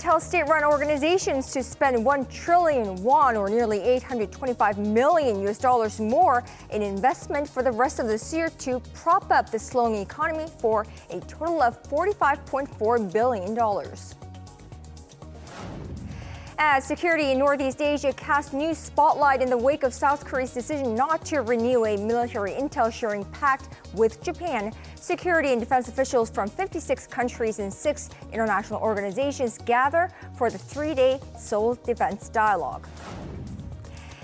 tells state-run organizations to spend 1 trillion won, or nearly $825 million more in investment for the rest of this year to prop up the slowing economy for a total of $45.4 billion. As security in Northeast Asia casts new spotlight in the wake of South Korea's decision not to renew a military intel sharing pact with Japan, security and defense officials from 56 countries and 6 international organizations gather for the 3-day Seoul Defense Dialogue.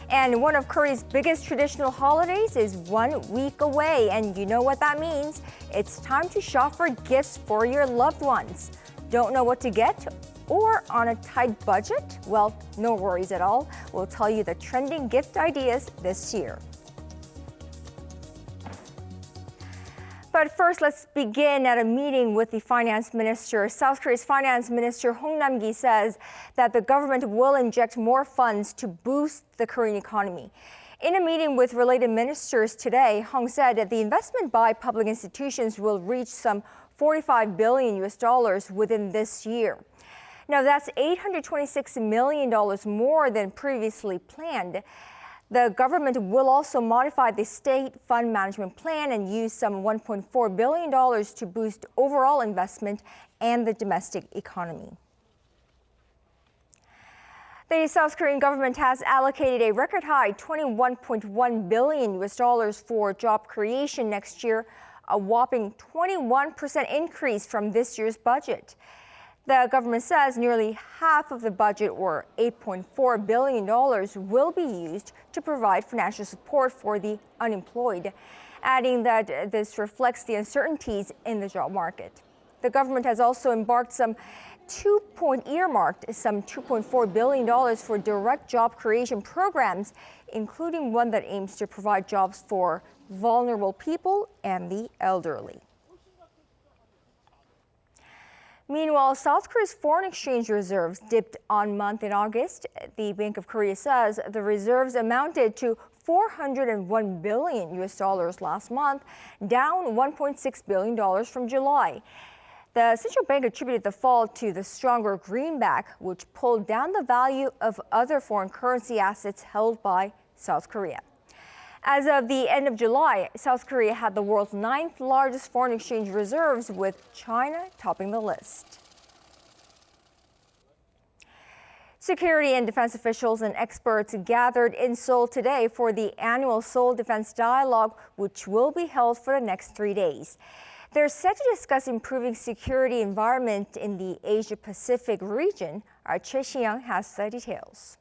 And one of Korea's biggest traditional holidays is 1 week away, and you know what that means. It's time to shop for gifts for your loved ones. Don't know what to get? Or on a tight budget? Well, no worries at all. We'll tell you the trending gift ideas this year. But first, let's begin at a meeting with the finance minister. South Korea's finance minister Hong Nam-gi says that the government will inject more funds to boost the Korean economy. In a meeting with related ministers today, Hong said that the investment by public institutions will reach some $45 billion within this year. Now, that's $826 million more than previously planned. The government will also modify the state fund management plan and use some $1.4 billion to boost overall investment and the domestic economy. The South Korean government has allocated a record high $21.1 billion for job creation next year, a whopping 21% increase from this year's budget. The government says nearly half of the budget, or $8.4 billion, will be used to provide financial support for the unemployed, adding that this reflects the uncertainties in the job market. The government has also earmarked some $2.4 billion for direct job creation programs, including one that aims to provide jobs for vulnerable people and the elderly. Meanwhile, South Korea's foreign exchange reserves dipped on month in August. The Bank of Korea says the reserves amounted to $401 billion last month, down $1.6 billion from July. The central bank attributed the fall to the stronger greenback, which pulled down the value of other foreign currency assets held by South Korea. As of the end of July, South Korea had the world's 9th largest foreign exchange reserves, with China topping the list. Security and defense officials and experts gathered in Seoul today for the annual Seoul Defense Dialogue, which will be held for the next 3 days. They're set to discuss improving security environment in the Asia-Pacific region. Our Choi Si-young has the details.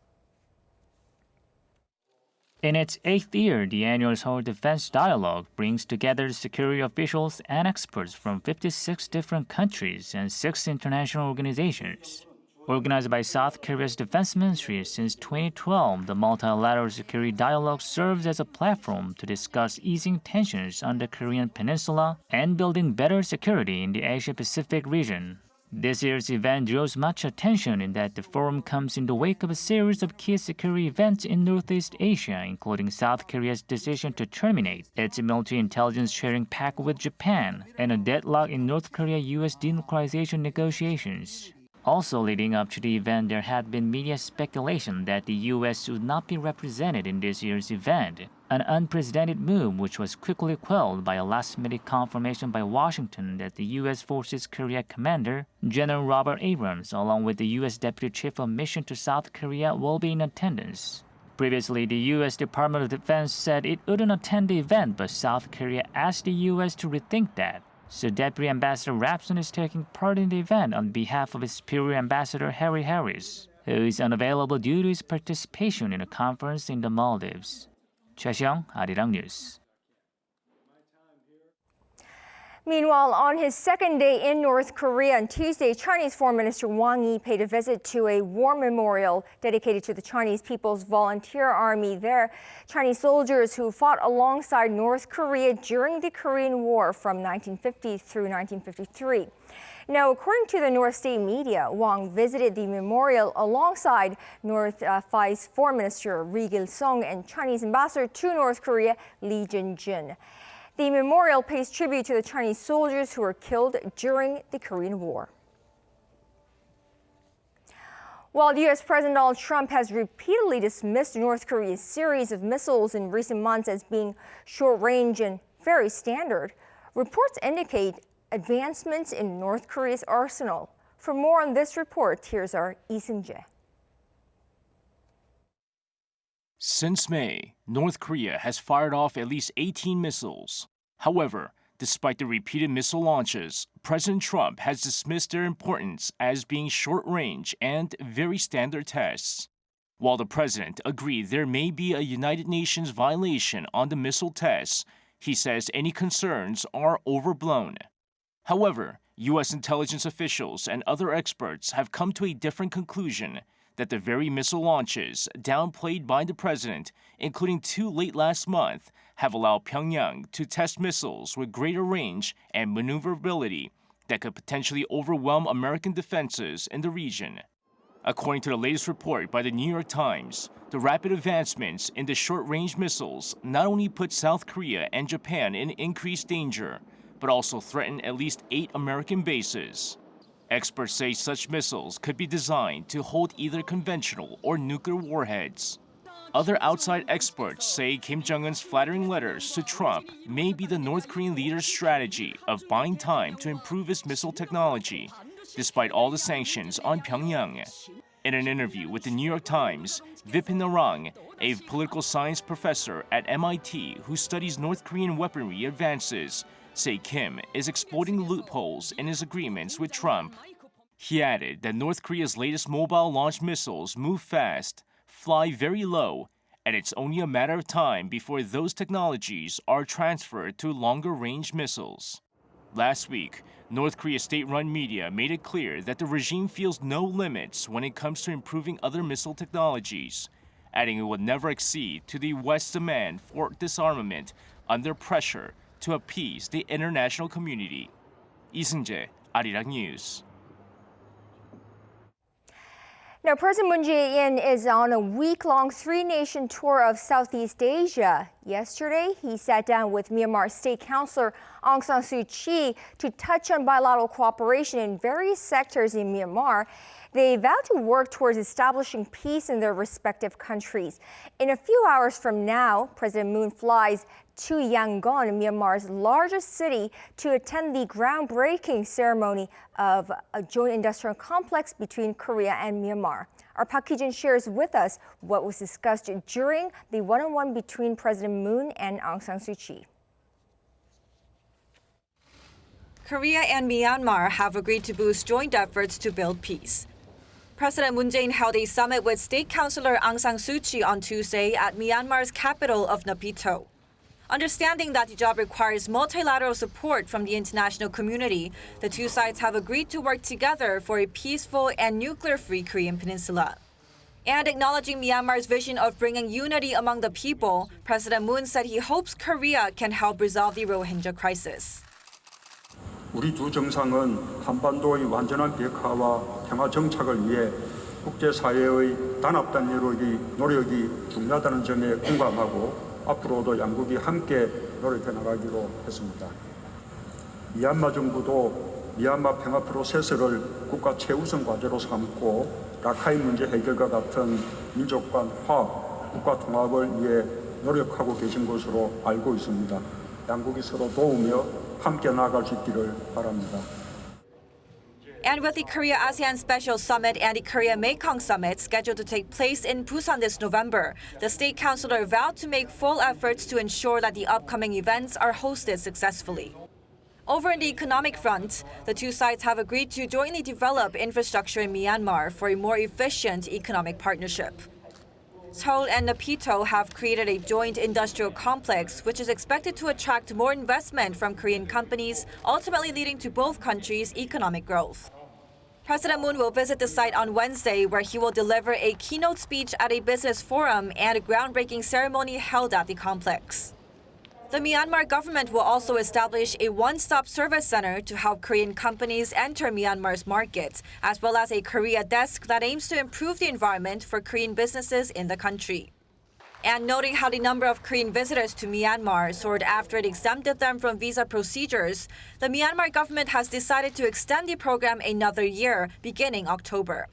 In its 8th year, the annual Seoul Defense Dialogue brings together security officials and experts from 56 different countries and 6 international organizations. Organized by South Korea's Defense Ministry since 2012, the multilateral security dialogue serves as a platform to discuss easing tensions on the Korean peninsula and building better security in the Asia-Pacific region. This year's event draws much attention in that the forum comes in the wake of a series of key security events in Northeast Asia, including South Korea's decision to terminate its military intelligence sharing pact with Japan and a deadlock in North Korea-US denuclearization negotiations. Also leading up to the event, there had been media speculation that the U.S. would not be represented in this year's event, an unprecedented move which was quickly quelled by a last-minute confirmation by Washington that the U.S. Forces Korea Commander, General Robert Abrams, along with the U.S. Deputy Chief of Mission to South Korea, will be in attendance. Previously, the U.S. Department of Defense said it wouldn't attend the event, but South Korea asked the U.S. to rethink that. So Deputy Ambassador Rapson is taking part in the event on behalf of his superior ambassador Harry Harris, who is unavailable due to his participation in a conference in the Maldives. Choi Si-young, Arirang News. Meanwhile, on his second day in North Korea on Tuesday, Chinese Foreign Minister Wang Yi paid a visit to a war memorial dedicated to the Chinese People's Volunteer Army there. Chinese soldiers who fought alongside North Korea during the Korean War from 1950 through 1953. Now, according to the North State media, Wang visited the memorial alongside North Vice Foreign Minister Ri Gil-sung and Chinese Ambassador to North Korea Lee Jin-jun. The memorial pays tribute to the Chinese soldiers who were killed during the Korean War. While U.S. President Donald Trump has repeatedly dismissed North Korea's series of missiles in recent months as being short-range and very standard, reports indicate advancements in North Korea's arsenal. For more on this report, here's our Lee Seung-jae. Since May, North Korea has fired off at least 18 missiles. However, despite the repeated missile launches, President Trump has dismissed their importance as being short-range and very standard tests. While the president agreed there may be a United Nations violation on the missile tests, he says any concerns are overblown. However, U.S. intelligence officials and other experts have come to a different conclusion that the very missile launches downplayed by the president, including 2 late last month, have allowed Pyongyang to test missiles with greater range and maneuverability that could potentially overwhelm American defenses in the region. According to the latest report by the New York Times, the rapid advancements in the short-range missiles not only put South Korea and Japan in increased danger, but also threaten at least 8 American bases. Experts say such missiles could be designed to hold either conventional or nuclear warheads. Other outside experts say Kim Jong-un's flattering letters to Trump may be the North Korean leader's strategy of buying time to improve his missile technology, despite all the sanctions on Pyongyang. In an interview with the New York Times, Arirang, a political science professor at MIT who studies North Korean weaponry advances, say Kim is exploiting loopholes in his agreements with Trump. He added that North Korea's latest mobile launch missiles move fast, fly very low, and it's only a matter of time before those technologies are transferred to longer-range missiles. Last week, North Korea's state-run media made it clear that the regime feels no limits when it comes to improving other missile technologies, adding it would never accede to the West's demand for disarmament under pressure to appease the international community. Lee Seung-jae, Arirang News. Now, President Moon Jae-in is on a week-long 3-nation tour of Southeast Asia. Yesterday, he sat down with Myanmar State Councilor Aung San Suu Kyi to touch on bilateral cooperation in various sectors in Myanmar. They vowed to work towards establishing peace in their respective countries. In a few hours from now, President Moon flies to Yangon, Myanmar's largest city, to attend the groundbreaking ceremony of a joint industrial complex between Korea and Myanmar. Our Park Hee-jun shares with us what was discussed during the one-on-one between President Moon and Aung San Suu Kyi. Korea and Myanmar have agreed to boost joint efforts to build peace. President Moon Jae-in held a summit with State Councilor Aung San Suu Kyi on Tuesday at Myanmar's capital of Naypyidaw. Understanding that the job requires multilateral support from the international community, the two sides have agreed to work together for a peaceful and nuclear-free Korean peninsula. And acknowledging Myanmar's vision of bringing unity among the people, President Moon said he hopes Korea can help resolve the Rohingya crisis. 우리 두 정상은 한반도의 완전한 비핵화와 평화 정착을 위해 국제사회의 단합된 노력이 중요하다는 점에 공감하고 앞으로도 양국이 함께 노력해 나가기로 했습니다. 미얀마 정부도 미얀마 평화 프로세스를 국가 최우선 과제로 삼고 라카인 문제 해결과 같은 민족 간 화합, 국가 통합을 위해 노력하고 계신 것으로 알고 있습니다. 양국이 서로 도우며 함께 나아갈 수 있기를 바랍니다. And with the Korea-ASEAN Special Summit and the Korea-Mekong Summit scheduled to take place in Busan this November, the State Councilor vowed to make full efforts to ensure that the upcoming events are hosted successfully. Over in the economic front, the two sides have agreed to jointly develop infrastructure in Myanmar for a more efficient economic partnership. Seoul and Naypyidaw have created a joint industrial complex which is expected to attract more investment from Korean companies, ultimately leading to both countries' economic growth. President Moon will visit the site on Wednesday, where he will deliver a keynote speech at a business forum and a groundbreaking ceremony held at the complex. The Myanmar government will also establish a one-stop service center to help Korean companies enter Myanmar's market, as well as a Korea desk that aims to improve the environment for Korean businesses in the country. And noting how the number of Korean visitors to Myanmar soared after it exempted them from visa procedures, the Myanmar government has decided to extend the program another year, beginning October.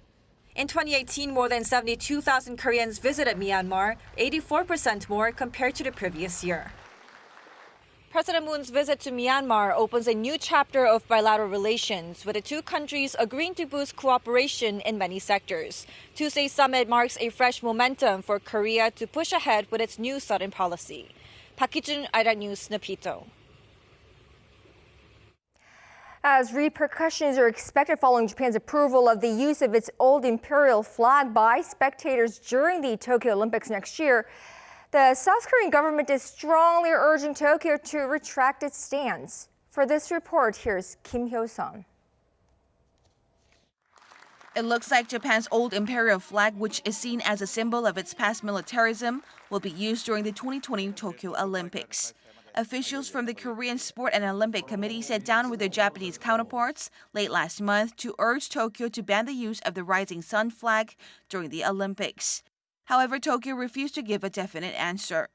In 2018, more than 72,000 Koreans visited Myanmar, 84% more compared to the previous year. President Moon's visit to Myanmar opens a new chapter of bilateral relations, with the two countries agreeing to boost cooperation in many sectors. Tuesday's summit marks a fresh momentum for Korea to push ahead with its new southern policy. Park Ki-jun, Arirang News, Napito. As repercussions are expected following Japan's approval of the use of its old imperial flag by spectators during the Tokyo Olympics next year, the South Korean government is strongly urging Tokyo to retract its stance. For this report, here's Kim Hyo-sun. It looks like Japan's old imperial flag, which is seen as a symbol of its past militarism, will be used during the 2020 Tokyo Olympics. Officials from the Korean Sport and Olympic Committee sat down with their Japanese counterparts late last month to urge Tokyo to ban the use of the rising sun flag during the Olympics. However, Tokyo refused to give a definite answer.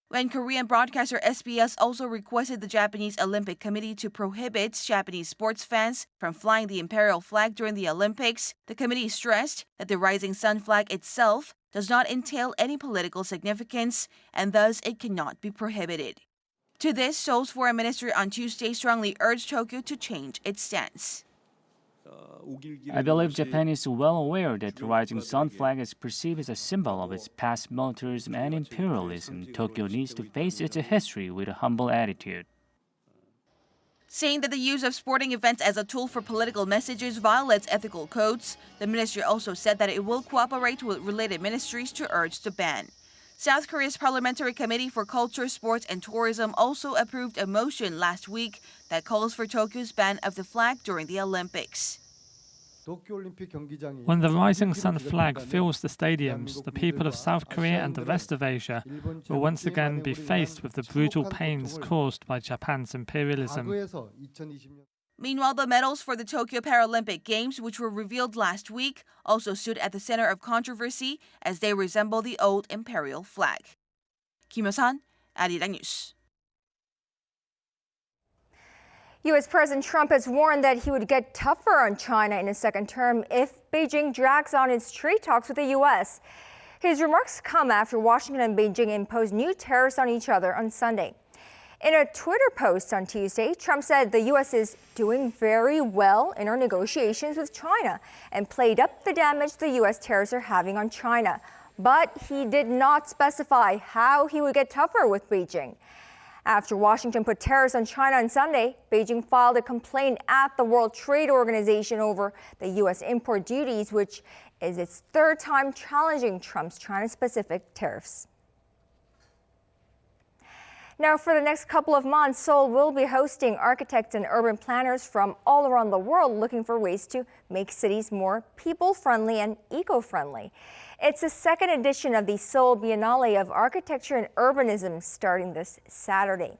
When Korean broadcaster SBS also requested the Japanese Olympic Committee to prohibit Japanese sports fans from flying the imperial flag during the Olympics, the committee stressed that the rising sun flag itself does not entail any political significance and thus it cannot be prohibited. To this, Seoul's foreign minister on Tuesday strongly urged Tokyo to change its stance. I believe Japan is well aware that the rising sun flag is perceived as a symbol of its past militarism and imperialism. Tokyo needs to face its history with a humble attitude. Saying that the use of sporting events as a tool for political messages violates ethical codes, the ministry also said that it will cooperate with related ministries to urge the ban. South Korea's Parliamentary Committee for Culture, Sports and Tourism also approved a motion last week that calls for Tokyo's ban of the flag during the Olympics. When the rising sun flag fills the stadiums, the people of South Korea and the rest of Asia will once again be faced with the brutal pains caused by Japan's imperialism. Meanwhile, the medals for the Tokyo Paralympic Games, which were revealed last week, also stood at the center of controversy as they resemble the old imperial flag. Kim Hyo-sun, Arirang News. U.S. President Trump has warned that he would get tougher on China in his second term if Beijing drags on its trade talks with the U.S. His remarks come after Washington and Beijing imposed new tariffs on each other on Sunday. In a Twitter post on Tuesday, Trump said the U.S. is doing very well in our negotiations with China and played up the damage the U.S. tariffs are having on China. But he did not specify how he would get tougher with Beijing. After Washington put tariffs on China on Sunday, Beijing filed a complaint at the World Trade Organization over the U.S. import duties, which is its third time challenging Trump's China-specific tariffs. Now, for the next couple of months, Seoul will be hosting architects and urban planners from all around the world looking for ways to make cities more people-friendly and eco-friendly. It's the second edition of the Seoul Biennale of Architecture and Urbanism starting this Saturday.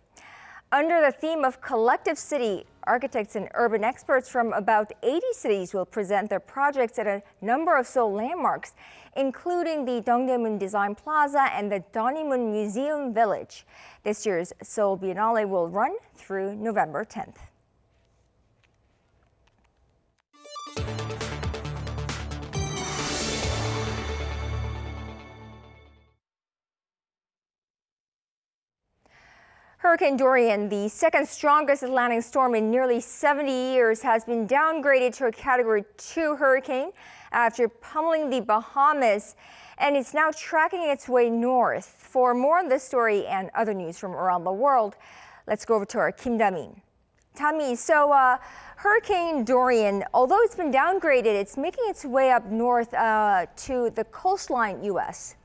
Under the theme of Collective City, architects and urban experts from about 80 cities will present their projects at a number of Seoul landmarks, including the Dongdaemun Design Plaza and the Donimun Museum Village. This year's Seoul Biennale will run through November 10th. Hurricane Dorian, the second strongest Atlantic storm in nearly 70 years, has been downgraded to a Category 2 hurricane after pummeling the Bahamas, and it's now tracking its way north. For more on this story and other news from around the world, let's go over to our Kim Da-min. Tami, so Hurricane Dorian, although it's been downgraded, it's making its way up north to the coastline U.S.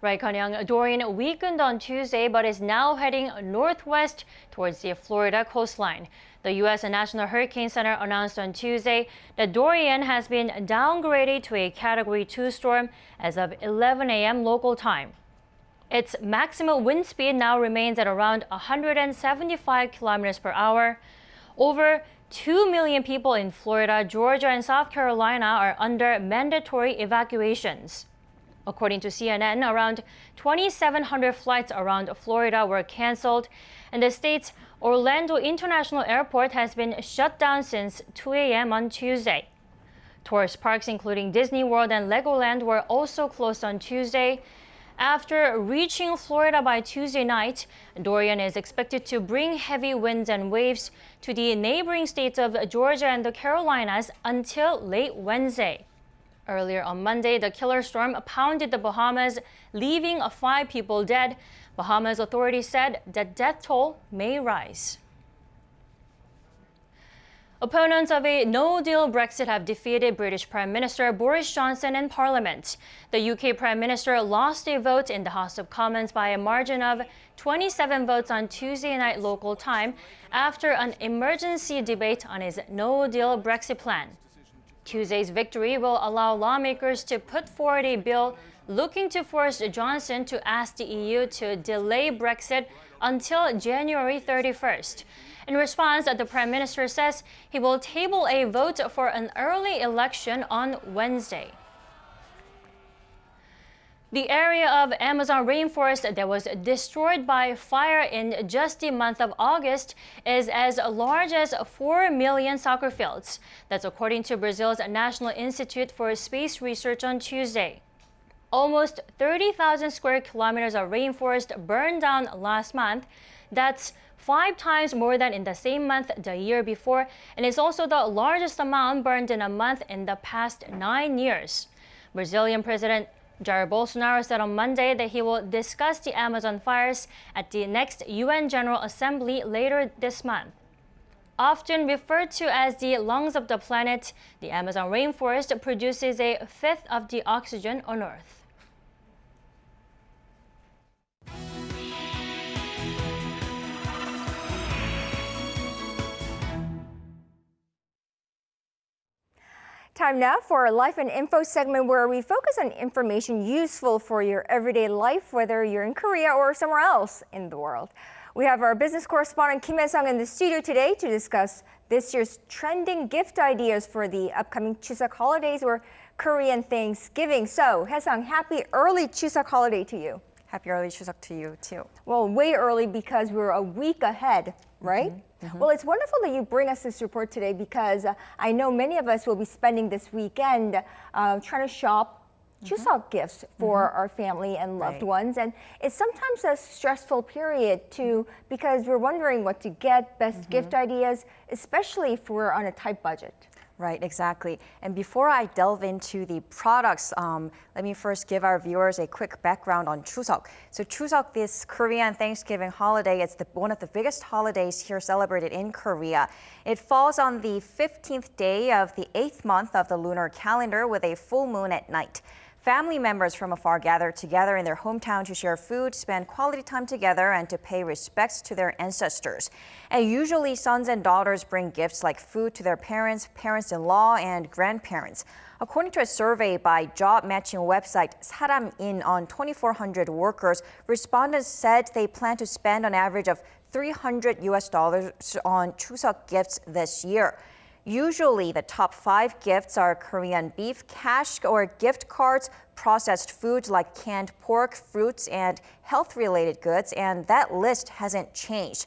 Right, Kanyang. Dorian weakened on Tuesday but is now heading northwest towards the Florida coastline. The U.S. National Hurricane Center announced on Tuesday that Dorian has been downgraded to a Category 2 storm as of 11 a.m. local time. Its maximum wind speed now remains at around 175 kilometers per hour. Over 2 million people in Florida, Georgia, and South Carolina are under mandatory evacuations. According to CNN, around 2,700 flights around Florida were canceled, and the state's Orlando International Airport has been shut down since 2 a.m. on Tuesday. Tourist parks including Disney World and Legoland were also closed on Tuesday. After reaching Florida by Tuesday night, Dorian is expected to bring heavy winds and waves to the neighboring states of Georgia and the Carolinas until late Wednesday. Earlier on Monday, the killer storm pounded the Bahamas, leaving 5 people dead. Bahamas authorities said the death toll may rise. Opponents of a no-deal Brexit have defeated British Prime Minister Boris Johnson in Parliament. The UK Prime Minister lost a vote in the House of Commons by a margin of 27 votes on Tuesday night local time after an emergency debate on his no-deal Brexit plan. Tuesday's victory will allow lawmakers to put forward a bill looking to force Johnson to ask the EU to delay Brexit until January 31st. In response, the Prime Minister says he will table a vote for an early election on Wednesday. The area of Amazon rainforest that was destroyed by fire in just the month of August is as large as 4 million soccer fields. That's according to Brazil's National Institute for Space Research on Tuesday. Almost 30,000 square kilometers of rainforest burned down last month. That's 5 times more than in the same month the year before, and is also the largest amount burned in a month in the past 9 years. Brazilian President Jair Bolsonaro said on Monday that he will discuss the Amazon fires at the next UN General Assembly later this month. Often referred to as the lungs of the planet, the Amazon rainforest produces a fifth of the oxygen on Earth. Time now for our Life and Info segment where we focus on information useful for your everyday life, whether you're in Korea or somewhere else in the world. We have our business correspondent Kim Hae-sung in the studio today to discuss this year's trending gift ideas for the upcoming Chuseok holidays or Korean Thanksgiving. So, Hae-sung, happy early Chuseok holiday to you. Happy early Chuseok to you too. Well, way early because we're a week ahead, right? Well, it's wonderful that you bring us this report today because I know many of us will be spending this weekend trying to shop Chuseok gifts for our family and loved ones. And it's sometimes a stressful period too because we're wondering what to get, best gift ideas, especially if we're on a tight budget. Right, exactly. And before I delve into the products, let me first give our viewers a quick background on Chuseok. So Chuseok, this Korean Thanksgiving holiday, it's one of the biggest holidays here celebrated in Korea. It falls on the 15th day of the 8th month of the lunar calendar with a full moon at night. Family members from afar gather together in their hometown to share food, spend quality time together, and to pay respects to their ancestors. And usually sons and daughters bring gifts like food to their parents, parents-in-law, and grandparents. According to a survey by job matching website 사람인 on 2,400 workers, respondents said they plan to spend an average of $300 on Chuseok gifts this year. Usually, the top 5 gifts are Korean beef, cash or gift cards, processed foods like canned pork, fruits, and health-related goods, and that list hasn't changed.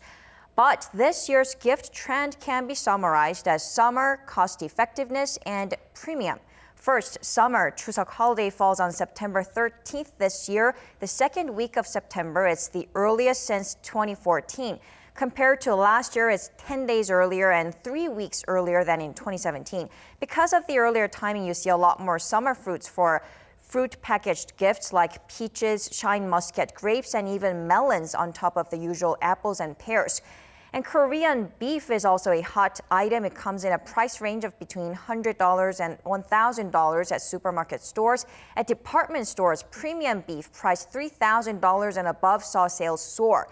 But this year's gift trend can be summarized as summer, cost-effectiveness, and premium. First, summer Chuseok holiday falls on September 13th this year. The second week of September, it's the earliest since 2014. Compared to last year, it's 10 days earlier and 3 weeks earlier than in 2017. Because of the earlier timing, you see a lot more summer fruits for fruit packaged gifts like peaches, shine muscat grapes, and even melons on top of the usual apples and pears. And Korean beef is also a hot item. It comes in a price range of between $100 and $1,000 at supermarket stores. At department stores, premium beef priced $3,000 and above saw sales soar.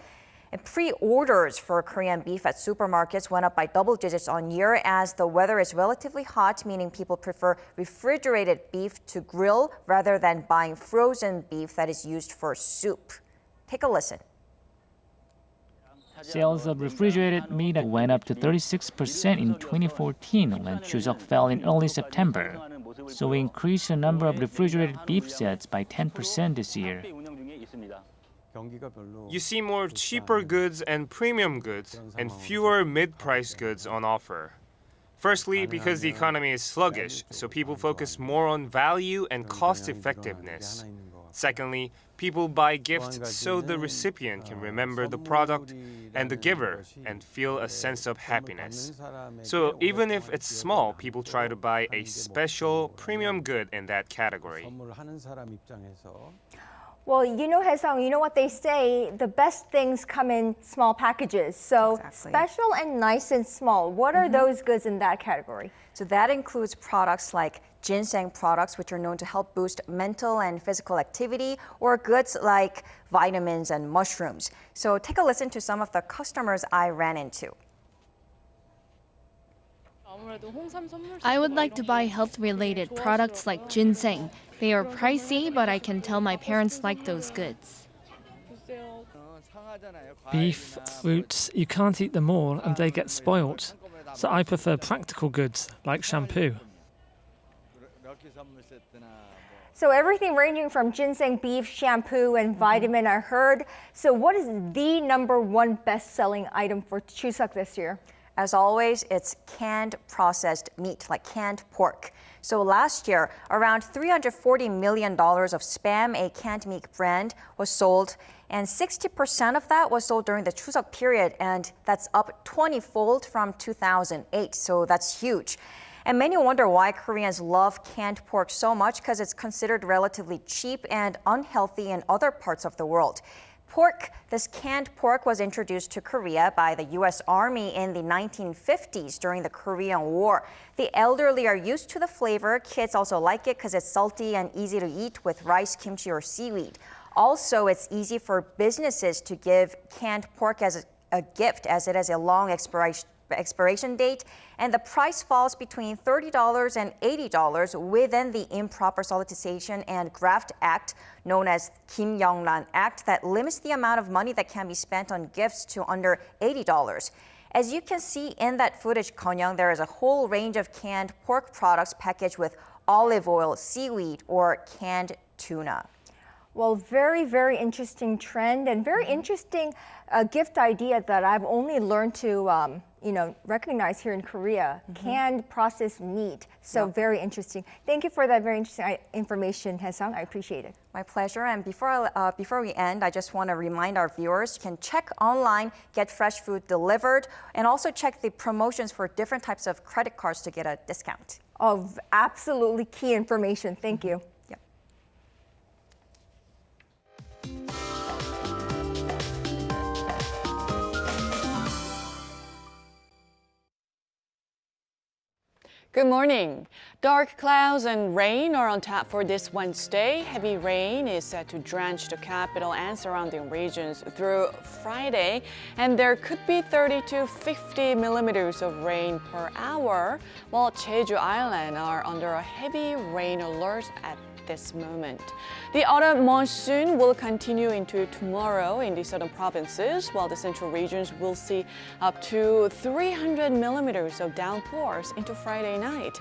And pre-orders for Korean beef at supermarkets went up by double digits on year as the weather is relatively hot, meaning people prefer refrigerated beef to grill rather than buying frozen beef that is used for soup. Take a listen. Sales of refrigerated meat went up to 36% in 2014 when Chuseok fell in early September. So we increased the number of refrigerated beef sets by 10% this year. You see more cheaper goods and premium goods and fewer mid-price goods on offer. Firstly, because the economy is sluggish, so people focus more on value and cost effectiveness. Secondly, people buy gifts so the recipient can remember the product and the giver and feel a sense of happiness. So even if it's small, people try to buy a special premium good in that category. Well, you know, Haesung, you know what they say, the best things come in small packages. So Exactly. special and nice and small. What are those goods in that category? So that includes products like ginseng products, which are known to help boost mental and physical activity, or goods like vitamins and mushrooms. So take a listen to some of the customers I ran into. I would like to buy health-related products like ginseng. They are pricey, but I can tell my parents like those goods. Beef, fruits, you can't eat them all and they get spoilt. So I prefer practical goods like shampoo. So everything ranging from ginseng, beef, shampoo, and vitamin, I heard. So what is the #1 best-selling item for Chuseok this year? As always, it's canned processed meat, like canned pork. So last year, around $340 million of Spam, a canned meat brand, was sold, and 60% of that was sold during the Chuseok period, and that's up 20-fold from 2008, so that's huge. And many wonder why Koreans love canned pork so much, because it's considered relatively cheap and unhealthy in other parts of the world. This canned pork was introduced to Korea by the U.S. Army in the 1950s during the Korean War. The elderly are used to the flavor. Kids also like it because it's salty and easy to eat with rice, kimchi, or seaweed. Also, it's easy for businesses to give canned pork as a gift, as it has a long expiration date, and the price falls between $30 and $80 within the Improper Solicitation and Graft Act, known as Kim Young-ran Act, that limits the amount of money that can be spent on gifts to under $80. As you can see in that footage, Konyang, there is a whole range of canned pork products packaged with olive oil, seaweed, or canned tuna. Well, very, very interesting trend and very interesting gift idea that I've only learned to recognize here in Korea. Canned processed meat. So very interesting. Thank you for that very interesting information, Haesung. I appreciate it. My pleasure. And before we end, I just want to remind our viewers, you can check online, get fresh food delivered, and also check the promotions for different types of credit cards to get a discount. Oh, absolutely key information. Thank you. Good morning. Dark clouds and rain are on tap for this Wednesday. Heavy rain is set to drench the capital and surrounding regions through Friday, and there could be 30 to 50 millimeters of rain per hour, while Jeju Island are under a heavy rain alert at this moment. The autumn monsoon will continue into tomorrow in the southern provinces, while the central regions will see up to 300 millimeters of downpours into Friday night.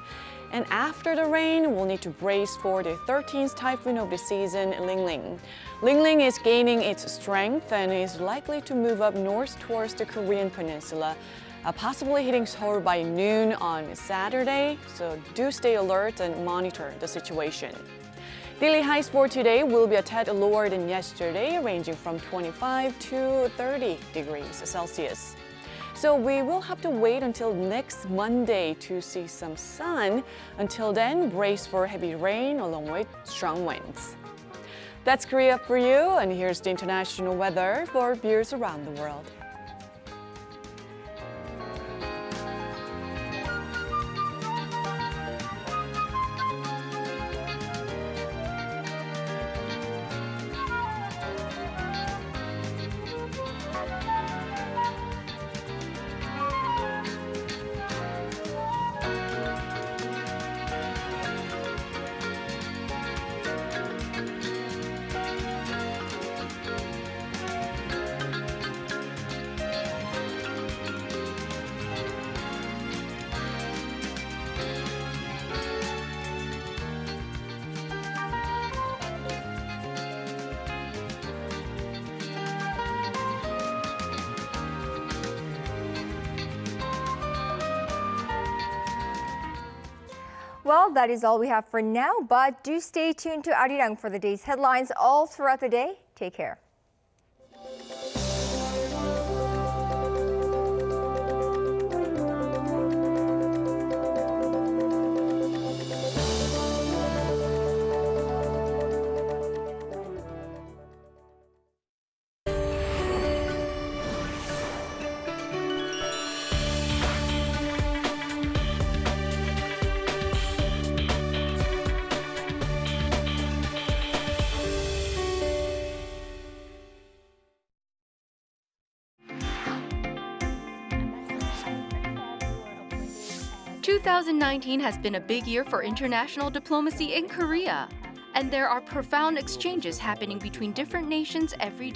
And after the rain, we'll need to brace for the 13th typhoon of the season, Lingling. Lingling is gaining its strength and is likely to move up north towards the Korean peninsula, possibly hitting Seoul by noon on Saturday, so do stay alert and monitor the situation. Daily highs for today will be a tad lower than yesterday, ranging from 25 to 30 degrees Celsius. So we will have to wait until next Monday to see some sun. Until then, brace for heavy rain along with strong winds. That's Korea for you, and here's the international weather for viewers around the world. Well, that is all we have for now, but do stay tuned to Arirang for the day's headlines all throughout the day. Take care. "2019 has been a big year for international diplomacy in Korea, and there are profound exchanges happening between different nations every day.